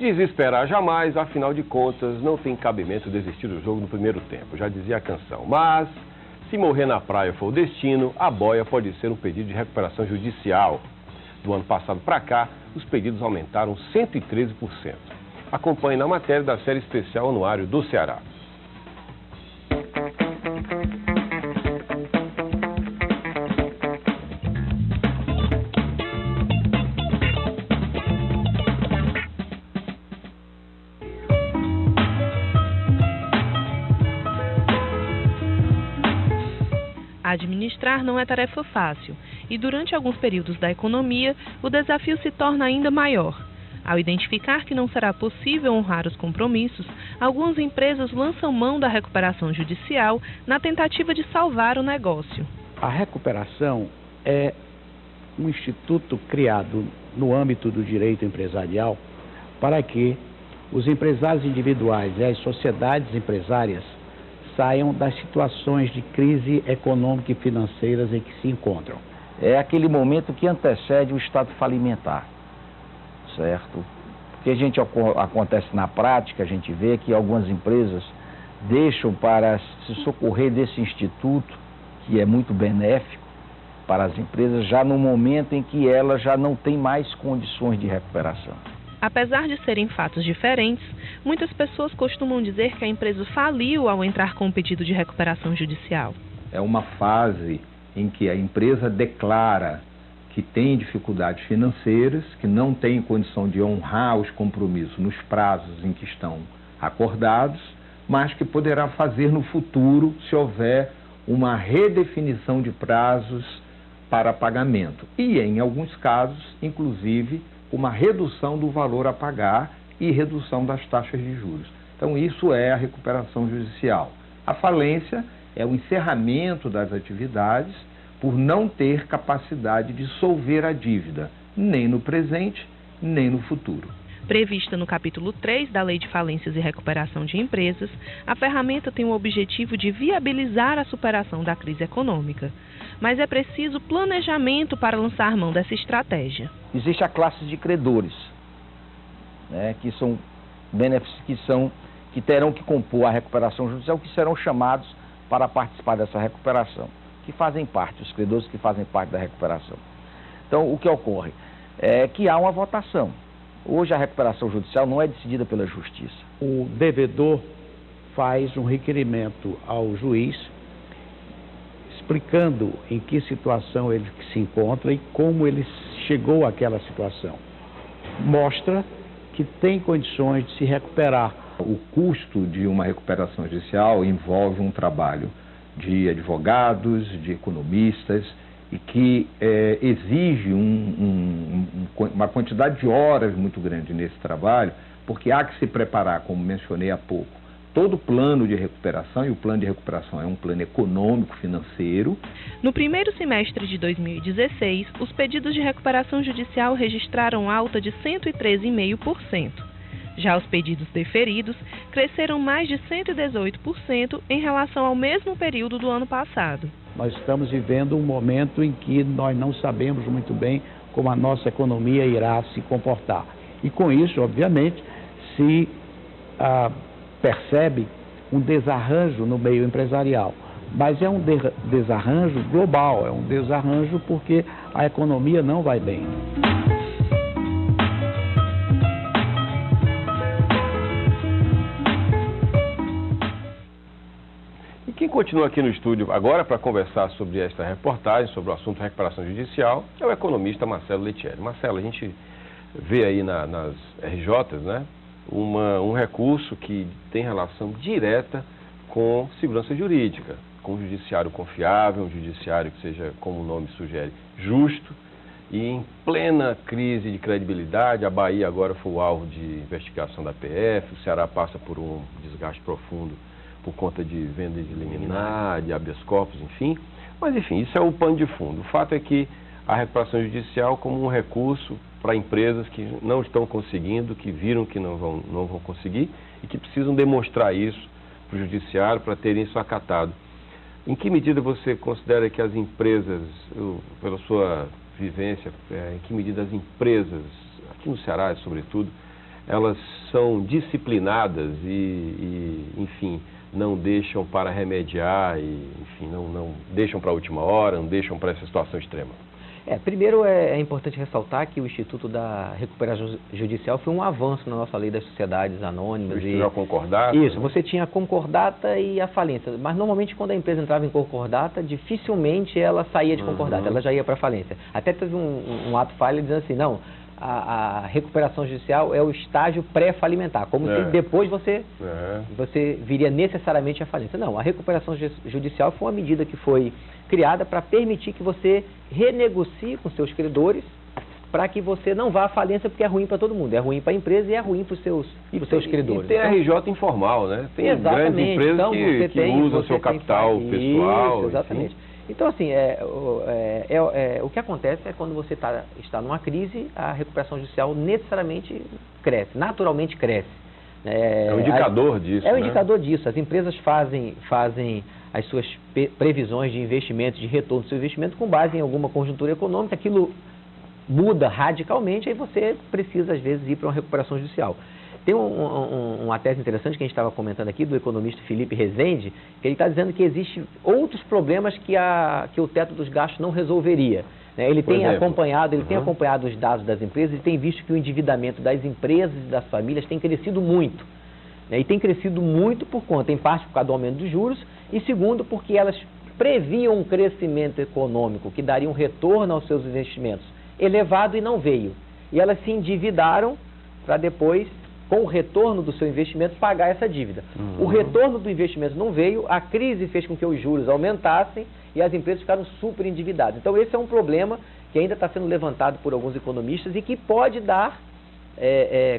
Desesperar jamais, afinal de contas, não tem cabimento desistir do jogo no primeiro tempo, já dizia a canção. Mas, se morrer na praia for o destino, a boia pode ser um pedido de recuperação judicial. Do ano passado para cá, os pedidos aumentaram 113%. Acompanhe na matéria da série especial Anuário do Ceará. Administrar não é tarefa fácil e, durante alguns períodos da economia, o desafio se torna ainda maior. Ao identificar que não será possível honrar os compromissos, algumas empresas lançam mão da recuperação judicial na tentativa de salvar o negócio. A recuperação é um instituto criado no âmbito do direito empresarial para que os empresários individuais e as sociedades empresárias saiam das situações de crise econômica e financeiras em que se encontram. É aquele momento que antecede o estado falimentar, certo? Porque acontece na prática, a gente vê que algumas empresas deixam para se socorrer desse instituto, que é muito benéfico para as empresas, já no momento em que ela já não tem mais condições de recuperação. Apesar de serem fatos diferentes, muitas pessoas costumam dizer que a empresa faliu ao entrar com o pedido de recuperação judicial. É uma fase em que a empresa declara que tem dificuldades financeiras, que não tem condição de honrar os compromissos nos prazos em que estão acordados, mas que poderá fazer no futuro se houver uma redefinição de prazos para pagamento. E, em alguns casos, inclusive, uma redução do valor a pagar e redução das taxas de juros. Então, isso é a recuperação judicial. A falência é o encerramento das atividades por não ter capacidade de solver a dívida, nem no presente, nem no futuro. Prevista no capítulo 3 da Lei de Falências e Recuperação de Empresas, a ferramenta tem o objetivo de viabilizar a superação da crise econômica. Mas é preciso planejamento para lançar mão dessa estratégia. Existe a classe de credores, né, que terão que compor a recuperação judicial, que serão chamados para participar dessa recuperação, que fazem parte, os credores que fazem parte da recuperação. Então, o que ocorre é que há uma votação. Hoje a recuperação judicial não é decidida pela justiça. O devedor faz um requerimento ao juiz explicando em que situação ele se encontra e como ele chegou àquela situação. Mostra que tem condições de se recuperar. O custo de uma recuperação judicial envolve um trabalho de advogados, de economistas, e que exige uma quantidade de horas muito grande nesse trabalho, porque há que se preparar, como mencionei há pouco, todo o plano de recuperação, e o plano de recuperação é um plano econômico, financeiro. No primeiro semestre de 2016, os pedidos de recuperação judicial registraram alta de 113,5%. Já os pedidos deferidos cresceram mais de 118% em relação ao mesmo período do ano passado. Nós estamos vivendo um momento em que nós não sabemos muito bem como a nossa economia irá se comportar. E com isso, obviamente, se percebe um desarranjo no meio empresarial. Mas é um desarranjo global, é um desarranjo porque a economia não vai bem. Quem continua aqui no estúdio agora para conversar sobre esta reportagem, sobre o assunto recuperação judicial, é o economista Marcelo Lettieri. Marcelo, a gente vê aí nas RJs, né, um recurso que tem relação direta com segurança jurídica, com um judiciário confiável, um judiciário que seja, como o nome sugere, justo, e em plena crise de credibilidade. A Bahia agora foi o alvo de investigação da PF, o Ceará passa por um desgaste profundo por conta de venda de liminar, de habeas corpus, enfim. Mas, enfim, isso é o pano de fundo. O fato é que a recuperação judicial como um recurso para empresas que não estão conseguindo, que viram que não vão conseguir e que precisam demonstrar isso para o judiciário para terem isso acatado. Em que medida você considera que as empresas, pela sua vivência, em que medida as empresas, aqui no Ceará sobretudo, elas são disciplinadas e enfim, não deixam para remediar e, enfim, não deixam para a última hora, não deixam para essa situação extrema? Primeiro é importante ressaltar que o Instituto da Recuperação Judicial foi um avanço na nossa lei das sociedades anônimas. A concordata? Isso, você tinha a concordata e a falência, mas normalmente quando a empresa entrava em concordata, dificilmente ela saía de concordata, ela já ia para a falência. Até teve um ato falha dizendo assim, não, a recuperação judicial é o estágio pré-falimentar, como se depois você viria necessariamente à falência. Não, a recuperação judicial foi uma medida que foi criada para permitir que você renegocie com seus credores, para que você não vá à falência, porque é ruim para todo mundo. É ruim para a empresa e é ruim para os seus credores. E tem RJ informal, né? Tem grandes empresas então, que usam seu capital pessoal. Isso, exatamente. Enfim. Então, assim, o que acontece é quando você está numa crise, a recuperação judicial necessariamente cresce, naturalmente cresce. É um indicador disso, um indicador disso. As empresas fazem as suas previsões de investimento, de retorno do seu investimento com base em alguma conjuntura econômica, aquilo muda radicalmente, aí você precisa, às vezes, ir para uma recuperação judicial. Tem uma tese interessante que a gente estava comentando aqui, do economista Felipe Rezende, que ele está dizendo que existem outros problemas que o teto dos gastos não resolveria. Ele tem acompanhado os dados das empresas e tem visto que o endividamento das empresas e das famílias tem crescido muito. E tem crescido muito por conta, em parte por causa do aumento dos juros, e segundo, porque elas previam um crescimento econômico que daria um retorno aos seus investimentos elevado e não veio. E elas se endividaram para depois, com o retorno do seu investimento, pagar essa dívida. O retorno do investimento não veio, a crise fez com que os juros aumentassem e as empresas ficaram super endividadas. Então esse é um problema que ainda está sendo levantado por alguns economistas e que pode dar,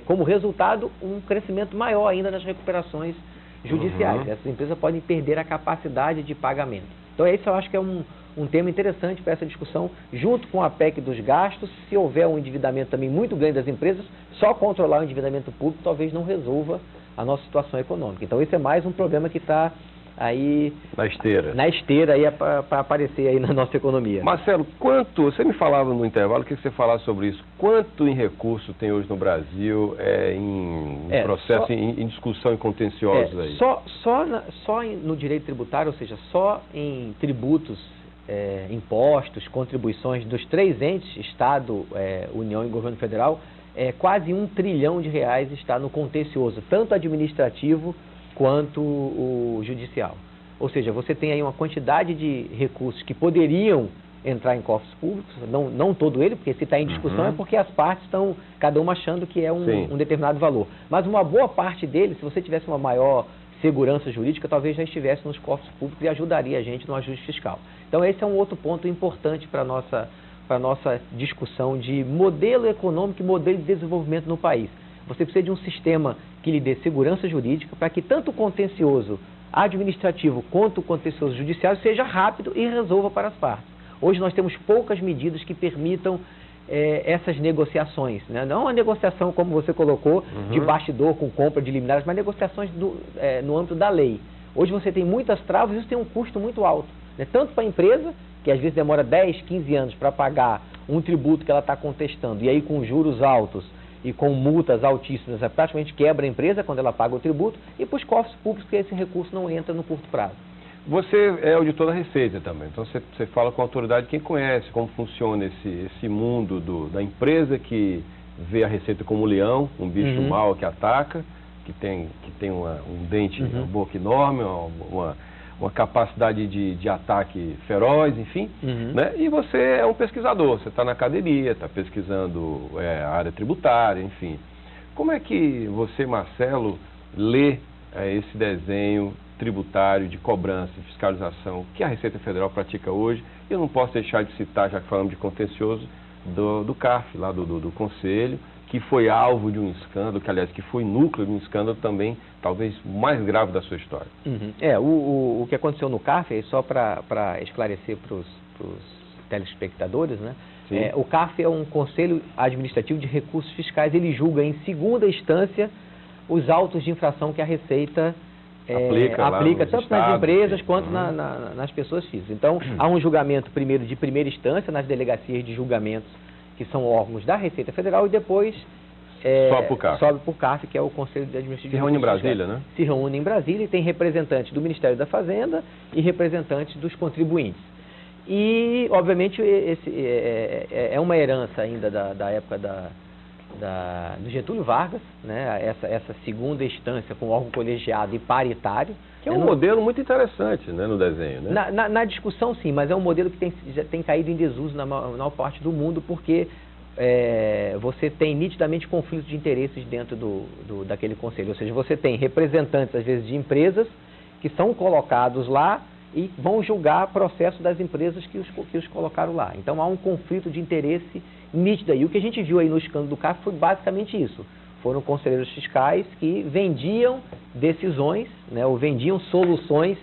como resultado, um crescimento maior ainda nas recuperações judiciais. Essas empresas podem perder a capacidade de pagamento. Então esse eu acho que é um tema interessante para essa discussão, junto com a PEC dos gastos. Se houver um endividamento também muito grande das empresas, só controlar o endividamento público talvez não resolva a nossa situação econômica. Então esse é mais um problema que está aí na esteira aí para aparecer aí na nossa economia. Marcelo, você me falava no intervalo, que você falasse sobre isso, quanto em recurso tem hoje no Brasil em processo, em discussão e contenciosos aí? Só no direito tributário, ou seja, só em tributos, impostos, contribuições dos três entes, Estado, União e Governo Federal, quase R$1 trilhão está no contencioso, tanto administrativo quanto o judicial. Ou seja, você tem aí uma quantidade de recursos que poderiam entrar em cofres públicos, não todo ele, porque se está em discussão é porque as partes estão, cada uma achando que é um determinado valor. Mas uma boa parte dele, se você tivesse uma maior segurança jurídica, talvez já estivesse nos cofres públicos e ajudaria a gente no ajuste fiscal. Então esse é um outro ponto importante para a nossa discussão de modelo econômico e modelo de desenvolvimento no país. Você precisa de um sistema que lhe dê segurança jurídica para que tanto o contencioso administrativo quanto o contencioso judiciário seja rápido e resolva para as partes. Hoje nós temos poucas medidas que permitam essas negociações, né? Não a negociação, como você colocou, de bastidor com compra de liminares, mas negociações no âmbito da lei. Hoje você tem muitas travas e isso tem um custo muito alto, né? Tanto para a empresa, que às vezes demora 10, 15 anos para pagar um tributo que ela está contestando, e aí com juros altos e com multas altíssimas, praticamente quebra a empresa quando ela paga o tributo, e para os cofres públicos que esse recurso não entra no curto prazo. Você é auditor da Receita também, então você fala com autoridade, quem conhece como funciona esse mundo da empresa que vê a Receita como um leão, um bicho mau que ataca, que tem um dente, uma boca enorme, uma capacidade de ataque feroz, enfim, né? E você é um pesquisador, você está na academia, está pesquisando a área tributária, enfim. Como é que você, Marcelo, lê esse desenho tributário de cobrança, de fiscalização que a Receita Federal pratica hoje? Eu não posso deixar de citar, já que falamos de contencioso, do CARF, lá do Conselho, que foi alvo de um escândalo, que foi núcleo de um escândalo também, talvez mais grave da sua história. O que aconteceu no CARF, só para esclarecer para os telespectadores, né? O CARF é um Conselho Administrativo de Recursos Fiscais, ele julga em segunda instância os autos de infração que a Receita aplica tanto nas empresas quanto nas pessoas físicas. Então, há um julgamento primeiro de primeira instância nas delegacias de julgamentos, que são órgãos da Receita Federal, e depois sobe para o CARF, que é o Conselho de Administração. Se reúne em Brasília, né? Se reúne em Brasília e tem representantes do Ministério da Fazenda e representantes dos contribuintes. E, obviamente, é uma herança ainda da época do Getúlio Vargas, né? Essa segunda instância com órgão colegiado e paritário. Que é um modelo muito interessante, né, no desenho, né? Na discussão, sim, mas é um modelo que já tem caído em desuso na maior parte do mundo, porque você tem nitidamente conflitos de interesses dentro daquele conselho. Ou seja, você tem representantes, às vezes, de empresas que são colocados lá e vão julgar o processo das empresas que os colocaram lá. Então, há um conflito de interesse nítido. E o que a gente viu aí no escândalo do CARF foi basicamente isso. Foram conselheiros fiscais que vendiam decisões, né, ou vendiam soluções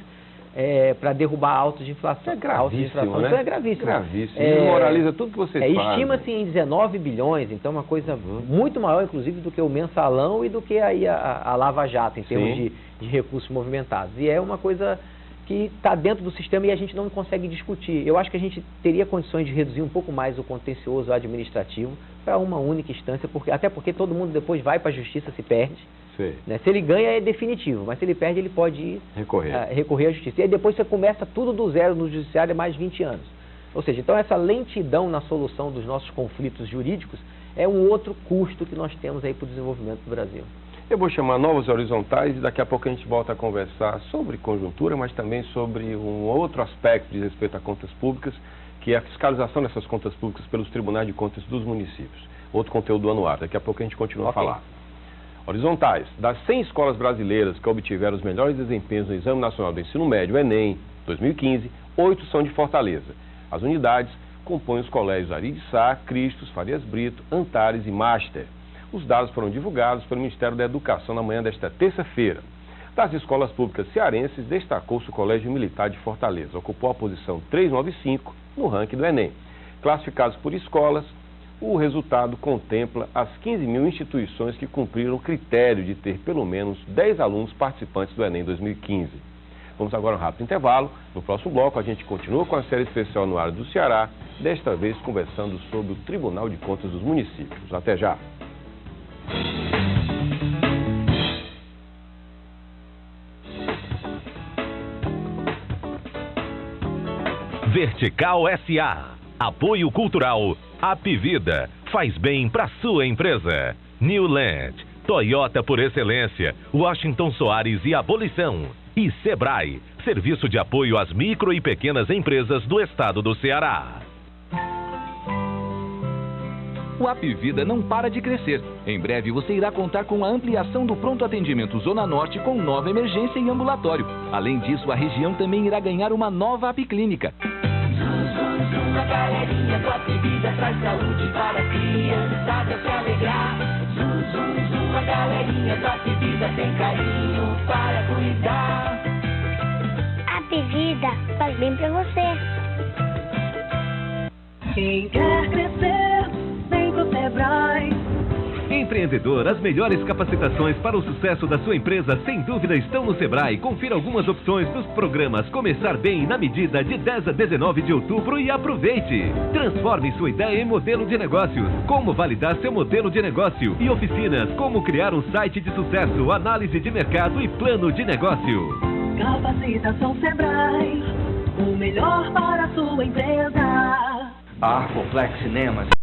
para derrubar autos de inflação. É gravíssimo, né? Isso é gravíssimo. Gravíssimo. Desmoraliza tudo que vocês fazem. Estima-se em 19 bilhões, então uma coisa muito maior, inclusive, do que o mensalão e do que aí a Lava Jato, em termos de recursos movimentados. E é uma coisa que está dentro do sistema e a gente não consegue discutir. Eu acho que a gente teria condições de reduzir um pouco mais o contencioso administrativo para uma única instância, até porque todo mundo depois vai para a justiça se perde. Né? Se ele ganha é definitivo, mas se ele perde ele pode recorrer à justiça. E aí depois você começa tudo do zero no judiciário, mais 20 anos. Ou seja, então essa lentidão na solução dos nossos conflitos jurídicos é um outro custo que nós temos aí para o desenvolvimento do Brasil. Eu vou chamar Novos Horizontais e daqui a pouco a gente volta a conversar sobre conjuntura, mas também sobre um outro aspecto de respeito a contas públicas, que é a fiscalização dessas contas públicas pelos tribunais de contas dos municípios. Outro conteúdo do anuário. Daqui a pouco a gente continua a falar. Horizontais. Das 100 escolas brasileiras que obtiveram os melhores desempenhos no Exame Nacional do Ensino Médio, Enem, 2015, 8 são de Fortaleza. As unidades compõem os colégios Ari de Sá, Cristos, Farias Brito, Antares e Master. Os dados foram divulgados pelo Ministério da Educação na manhã desta terça-feira. Das escolas públicas cearenses, destacou-se o Colégio Militar de Fortaleza. Ocupou a posição 395 no ranking do Enem. Classificados por escolas, o resultado contempla as 15 mil instituições que cumpriram o critério de ter pelo menos 10 alunos participantes do Enem 2015. Vamos agora a um rápido intervalo. No próximo bloco, a gente continua com a série especial no Anuário do Ceará, desta vez conversando sobre o Tribunal de Contas dos Municípios. Até já! Vertical SA. Apoio Cultural. Apvida. Faz bem para sua empresa. Newland. Toyota por excelência. Washington Soares e Abolição. E Sebrae. Serviço de apoio às micro e pequenas empresas do estado do Ceará. O Apvida não para de crescer. Em breve você irá contar com a ampliação do pronto atendimento Zona Norte com nova emergência e ambulatório. Além disso, a região também irá ganhar uma nova Apclínica. A galerinha do Apvida traz saúde para a criançada se alegrar. A galerinha do Apvida tem carinho para cuidar. Apvida faz bem pra você. Quem quer crescer, vem pro Sebrae. Empreendedor, as melhores capacitações para o sucesso da sua empresa sem dúvida estão no Sebrae. Confira algumas opções dos programas Começar Bem na medida de 10 a 19 de outubro e aproveite! Transforme sua ideia em modelo de negócios. Como validar seu modelo de negócio e oficinas. Como criar um site de sucesso, análise de mercado e plano de negócio. Capacitação Sebrae, o melhor para a sua empresa. Arcoplex Cinemas.